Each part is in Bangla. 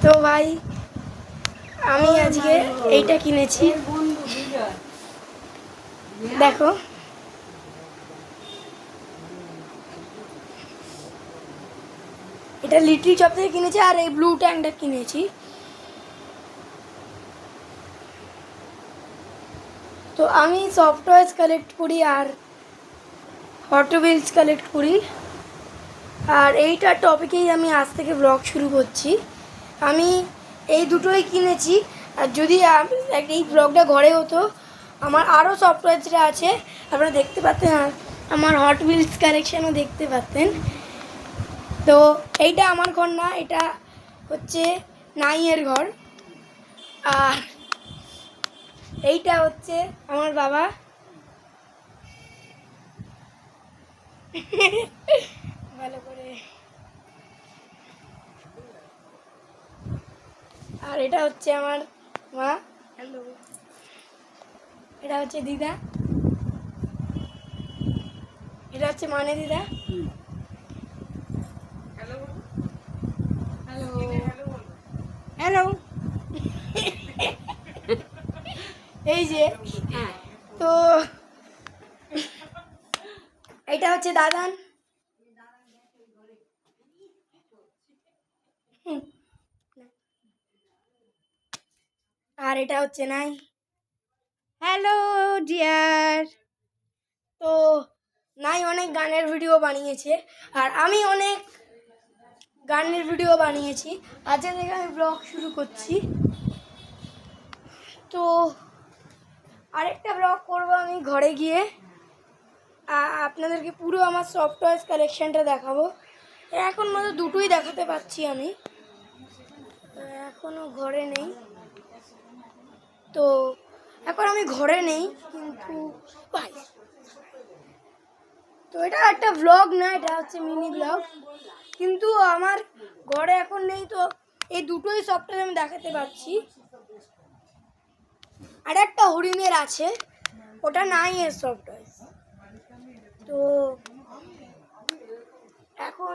তো ভাই আমি আজকে এইটা কিনেছি, দেখো এটা লিটল শপ থেকে কিনেছি আর এই ব্লু ট্যাঙ্কটা কিনেছি। তো আমি সফট টয়েস কালেক্ট করি আর হট হুইলস কালেক্ট করি, আর এইটার টপিকেই আমি আজ থেকে ব্লগ শুরু করছি। আমি এই দুটোই কিনেছি, আর যদি এই ব্লগটা ঘরে হতো আমার আরও সফট টয়েসরা আছে, আপনারা দেখতে পাতেন, আর আমার হট হুইলস কালেকশানও দেখতে পাতেন। তো এইটা আমার ঘর না, এটা হচ্ছে নাইয়ের ঘর, আর এইটা হচ্ছে আমার বাবা। ভালো করে। আর এটা হচ্ছে আমার মা। হ্যালো। এটা হচ্ছে দিদা, এটা হচ্ছে মানে দিদা। Hello hello hello. এই যে, তো এটা হচ্ছে দাদান, আর এটা হচ্ছে নাই। Hello dear. তো নাই অনেক গানের ভিডিও বানিয়েছে, আর আমি অনেক গানের ভিডিও বানিয়েছি। আজকে থেকে আমি ব্লগ শুরু করছি। তো আরেকটা ব্লগ করব আমি ঘরে গিয়ে, আপনাদেরকে পুরো আমার সফট টয়েস কালেকশানটা দেখাবো। এখন মতো দুটোই দেখাতে পাচ্ছি আমি, এখনও ঘরে নেই। তো এখন আমি ঘরে নেই, কিন্তু ভাই তো এটা একটা ব্লগ না, এটা হচ্ছে মিনি ব্লগ, কিন্তু আমার ঘরে এখন নেই। তো এই দুটোই সফটওয়্যার আমি দেখাতে পারছি। আর একটা হরিণের আছে, ওটা নাই এর সফটওয়্যার। তো এখন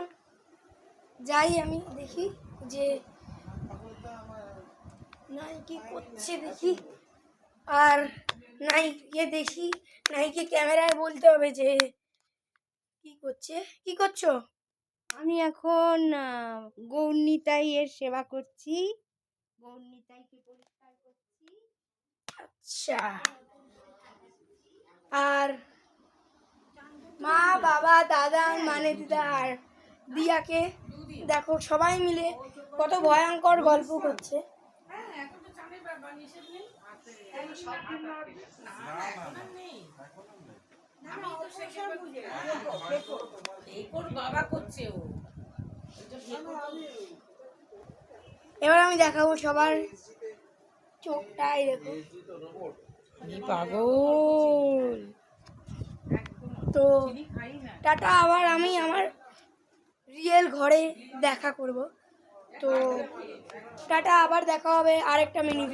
যাই আমি দেখি যে নাই কি করছে দেখি, আর নাইকে দেখি, নাইকে ক্যামেরায় বলতে হবে যে কি করছে। কি করছো? আমি এখন গৌরনিতাইয়ের সেবা করছি, গৌরনিতাইকে পরিষ্কার করছি। আচ্ছা, আর মা বাবা দাদা মানে দিদা আর দিয়াকে দেখো সবাই মিলে কত ভয়ঙ্কর গল্প করছে। এবার আমি দেখাবো সবার চোখটাই দেখো পাগল। তো টাটা, আবার আমি আমার রিয়েল ঘরে দেখা করব। তো টাটা, আবার দেখা হবে আরেকটা মিনি।